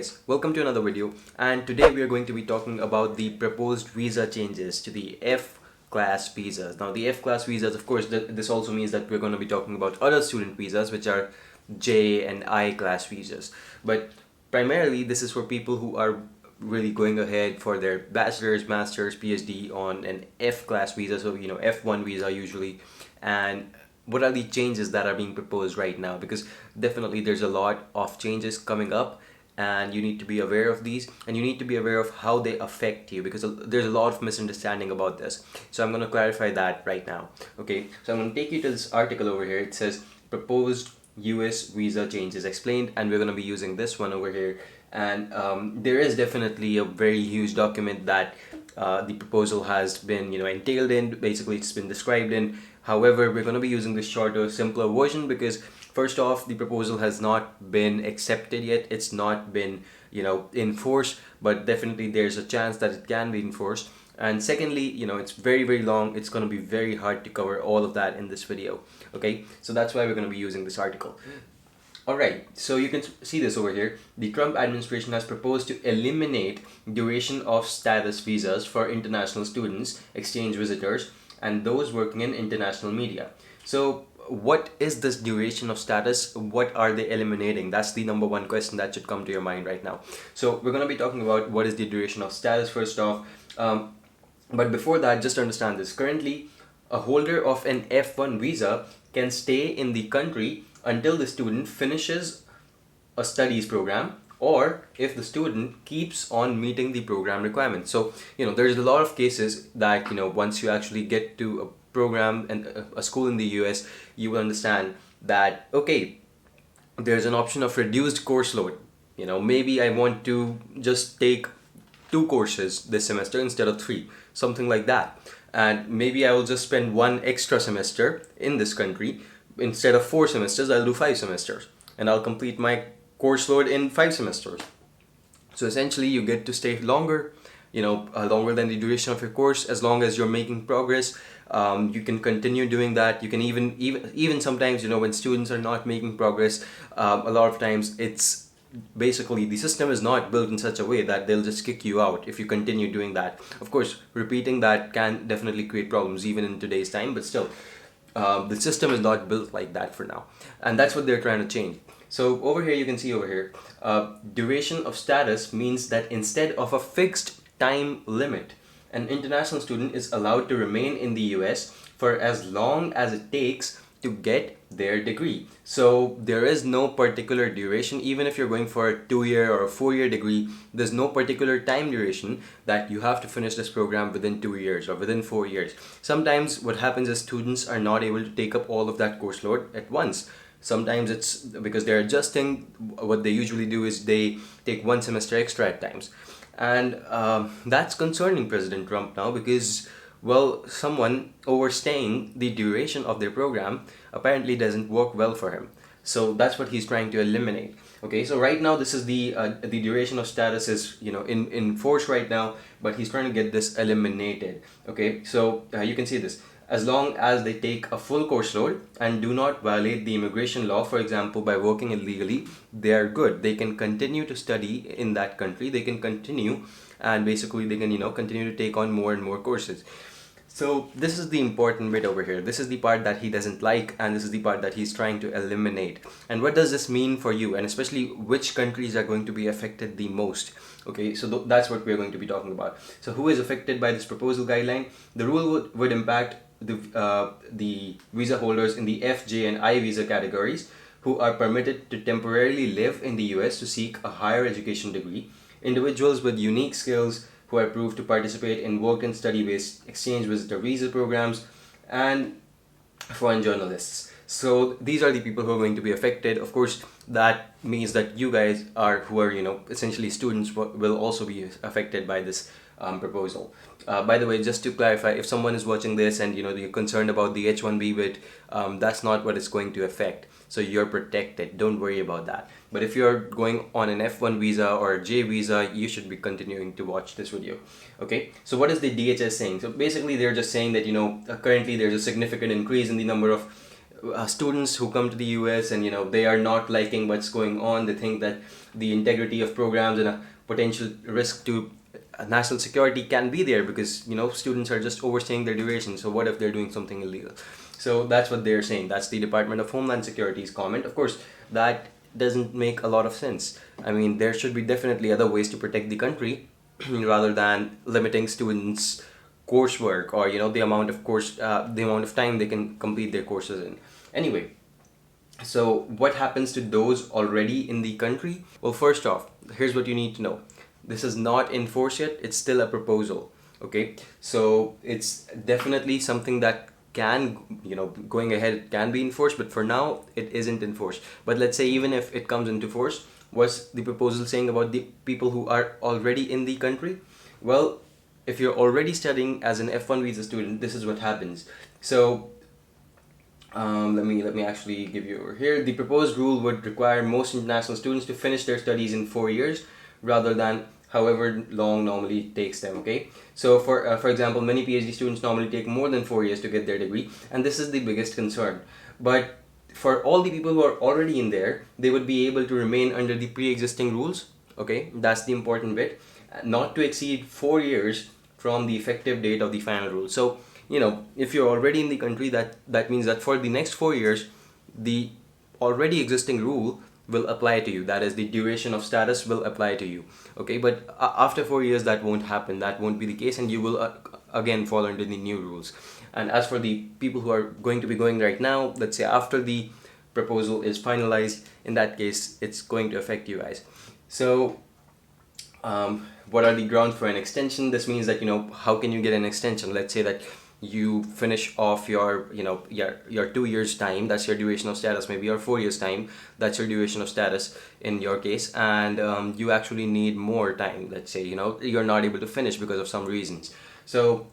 guys, welcome to another video, and today we are going to be talking about the proposed visa changes to the F class visas. Now the F class visas, of course, this also means that we're going to be talking about other student visas, which are J and I class visas. But primarily this is for people who are really going ahead for their bachelor's, master's, PhD on an F class visa, so F-1 visa usually. And what are the changes that are being proposed right now? Because definitely there's a lot of changes coming up, and you need to be aware of these, and you need to be aware of how they affect you, because there's a lot of misunderstanding about this. So I'm going to clarify that right now. Okay, so I'm going to take you to this article over here. It says proposed US visa changes explained, and we're going to be using this one over here. And there is definitely a very huge document that the proposal has been entailed in. Basically it's been described in. However, we're going to be using the shorter, simpler version because first off, the proposal has not been accepted yet. It's not been enforced, but definitely there's a chance that it can be enforced. And secondly, it's very long. It's going to be very hard to cover all of that in this video. Okay, so that's why we're going to be using this article. Alright, so you can see this over here. The Trump administration has proposed to eliminate duration of status visas for international students, exchange visitors, and those working in international media. So what is this duration of status? What are they eliminating? That's the number one question that should come to your mind right now. So we're going to be talking about what is the duration of status first off. But before that, just understand this. Currently, a holder of an F-1 visa can stay in the country until the student finishes a studies program, or if the student keeps on meeting the program requirements. So there's a lot of cases that once you actually get to a program and a school in the US, you will understand that okay, there's an option of reduced course load. Maybe I want to just take 2 courses this semester instead of 3, something like that, and maybe I will just spend 1 extra semester in this country. Instead of 4 semesters, I'll do 5 semesters, and I'll complete my course load in 5 semesters. So essentially you get to stay longer, longer than the duration of your course. As long as you're making progress, you can continue doing that. You can even sometimes, when students are not making progress, a lot of times it's basically the system is not built in such a way that they'll just kick you out if you continue doing that. Of course, repeating that can definitely create problems even in today's time, but still, the system is not built like that for now, and that's what they're trying to change. So over here you can see over here, duration of status means that instead of a fixed time limit, an international student is allowed to remain in the US for as long as it takes to get their degree. So there is no particular duration. Even if you're going for a 2-year or a 4-year degree, there's no particular time duration that you have to finish this program within 2 years or within 4 years. Sometimes what happens is students are not able to take up all of that course load at once. Sometimes it's because they're adjusting. What they usually do is they take 1 semester extra at times. And that's concerning President Trump now, because well, someone overstaying the duration of their program apparently doesn't work well for him. So that's what he's trying to eliminate. Okay, so right now this is the duration of status is in force right now, but he's trying to get this eliminated. Okay, so you can see this. As long as they take a full course load and do not violate the immigration law, for example, by working illegally, they are good. They can continue to study in that country. They can continue, and basically they can continue to take on more and more courses. So this is the important bit over here. This is the part that he doesn't like, and this is the part that he's trying to eliminate. And what does this mean for you, and especially which countries are going to be affected the most? Okay, so that's what we're going to be talking about. So who is affected by this proposal guideline? The rule would impact the visa holders in the F, J, and I visa categories who are permitted to temporarily live in the US to seek a higher education degree, individuals with unique skills who are approved to participate in work and study-based exchange visitor visa programs, and foreign journalists. So these are the people who are going to be affected. Of course, that means that you guys who are essentially students will also be affected by this proposal. By the way, just to clarify, if someone is watching this and you're concerned about the H-1B bit, that's not what it's going to affect. So you're protected. Don't worry about that. But if you're going on an F-1 visa or a J visa, you should be continuing to watch this video. Okay, so what is the DHS saying? So basically they're just saying that currently there's a significant increase in the number of students who come to the US and they are not liking what's going on. They think that the integrity of programs and a potential risk to national security can be there because students are just overstaying their duration. So what if they're doing something illegal? So that's what they're saying. That's the Department of Homeland Security's comment. Of course, that doesn't make a lot of sense. I mean, there should be definitely other ways to protect the country rather than limiting students' coursework or the amount of the amount of time they can complete their courses in. Anyway, so what happens to those already in the country? Well, first off, here's what you need to know. This is not in force yet. It's still a proposal. Okay, so it's definitely something that can, going ahead can be enforced, but for now it isn't enforced. But let's say even if it comes into force, what's the proposal saying about the people who are already in the country? Well, if you're already studying as an F-1 visa student, this is what happens. So let me actually give you over here. The proposed rule would require most international students to finish their studies in 4 years rather than however long normally it takes them. Okay, so for example, many PhD students normally take more than 4 years to get their degree, and this is the biggest concern. But for all the people who are already in there, they would be able to remain under the pre-existing rules. Okay, that's the important bit, not to exceed 4 years from the effective date of the final rule. So if you're already in the country, that means that for the next 4 years, the already existing rule will apply to you. That is, the duration of status will apply to you. Okay, but after 4 years, that won't happen. That won't be the case, and you will again fall under the new rules. And as for the people who are going to be going right now, let's say after the proposal is finalized, in that case, it's going to affect you guys. So what are the grounds for an extension? This means that how can you get an extension? Let's say that you finish off your your 2 years time, that's your duration of status, maybe your 4 years time, that's your duration of status in your case, and you actually need more time. Let's say you're not able to finish because of some reasons. So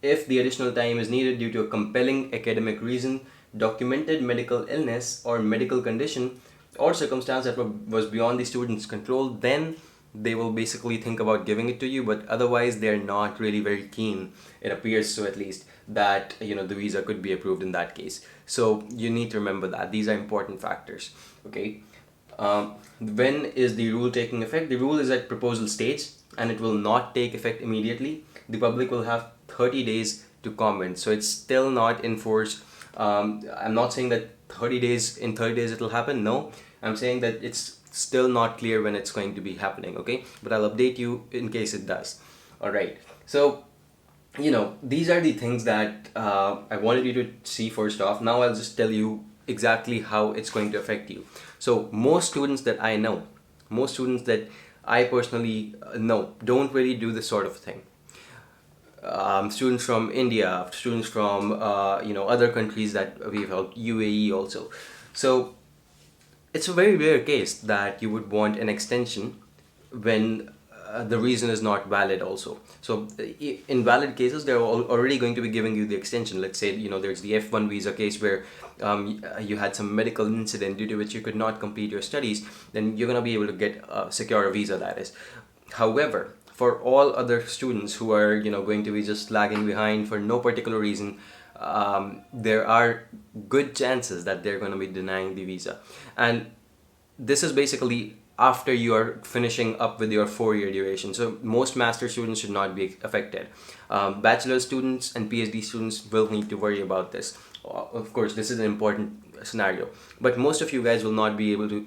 if the additional time is needed due to a compelling academic reason, documented medical illness or medical condition or circumstance that was beyond the student's control, then they will basically think about giving it to you. But otherwise, they're not really very keen, it appears so at least, that the visa could be approved in that case. So you need to remember that these are important factors. Okay, when is the rule taking effect? The rule is at proposal stage and it will not take effect immediately. The public will have 30 days to comment, so it's still not in force. I'm not saying that 30 days it will happen. No, I'm saying that it's still not clear when it's going to be happening. Okay, but I'll update you in case it does. All right, so these are the things that I wanted you to see first off. Now I'll just tell you exactly how it's going to affect you. So most students that I know, most students that I personally know, don't really do this sort of thing. Students from India, students from other countries that we've helped, UAE also. So it's a very rare case that you would want an extension when the reason is not valid also. So in valid cases, they're already going to be giving you the extension. Let's say there's the F-1 visa case where you had some medical incident due to which you could not complete your studies, then you're going to be able to secure a visa, that is. However, for all other students who are going to be just lagging behind for no particular reason, there are good chances that they're going to be denying the visa. And this is basically after you are finishing up with your 4-year duration. So most master students should not be affected. Bachelor students and PhD students will need to worry about this. Of course, this is an important scenario, but most of you guys will not be able to,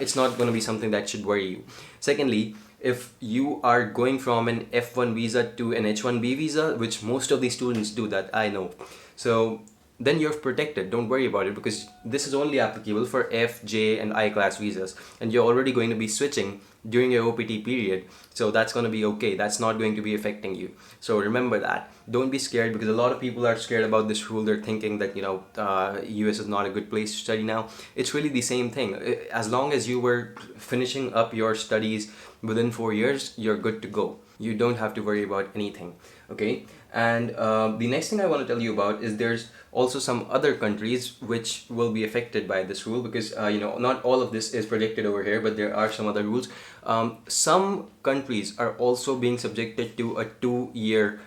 it's not going to be something that should worry you. Secondly, if you are going from an F-1 visa to an H-1B visa, which most of the students do, that I know, so then you're protected. Don't worry about it, because this is only applicable for F, J and I class visas, and you're already going to be switching during your OPT period, so that's going to be okay. That's not going to be affecting you. So remember that. Don't be scared, because a lot of people are scared about this rule. They're thinking that US is not a good place to study now. It's really the same thing. As long as you were finishing up your studies within 4 years, you're good to go. You don't have to worry about anything. Okay, and the next thing I want to tell you about is there's also some other countries which will be affected by this rule, because not all of this is predicted over here, but there are some other rules. Some countries are also being subjected to a 2-year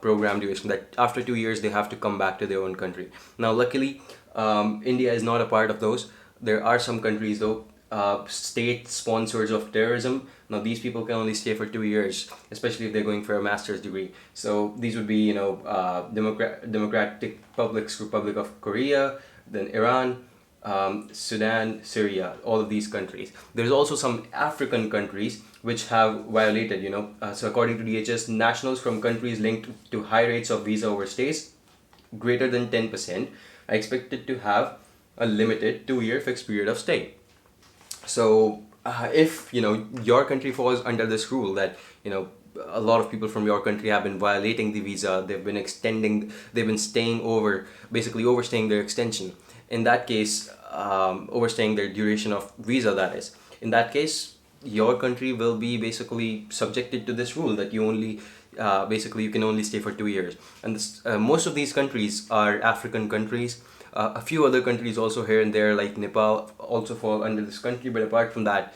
program duration, that after 2 years they have to come back to their own country. Now, luckily, India is not a part of those. There are some countries though, state sponsors of terrorism. Now, these people can only stay for 2 years, especially if they're going for a master's degree. So these would be, Democratic Republic of Korea, then Iran, Sudan, Syria, all of these countries. There's also some African countries which have violated, so according to DHS, nationals from countries linked to high rates of visa overstays greater than 10% are expected to have a limited 2-year fixed period of stay. So if your country falls under this rule that a lot of people from your country have been violating the visa, they've been staying over, basically overstaying their extension. In that case, overstaying their duration of visa, that is. In that case, your country will be basically subjected to this rule that you only basically you can only stay for 2 years. And most of these countries are African countries. A few other countries also here and there, like Nepal, also fall under this country. But apart from that,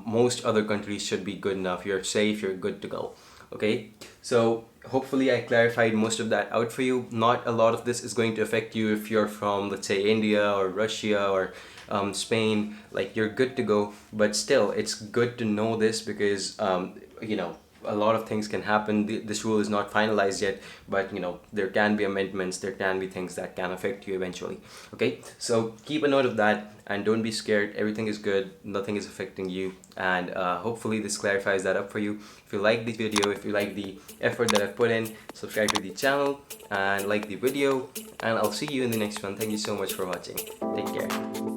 most other countries should be good enough. You're safe, you're good to go. Okay, so hopefully I clarified most of that out for you. Not a lot of this is going to affect you if you're from, let's say, India or Russia or Spain. Like, you're good to go. But still, it's good to know this because a lot of things can happen. This rule is not finalized yet, but there can be amendments, there can be things that can affect you eventually. Okay, so keep a note of that and don't be scared. Everything is good, nothing is affecting you, and hopefully this clarifies that up for you. If you like the video, if you like the effort that I've put in, subscribe to the channel and like the video, and I'll see you in the next one. Thank you so much for watching. Take care.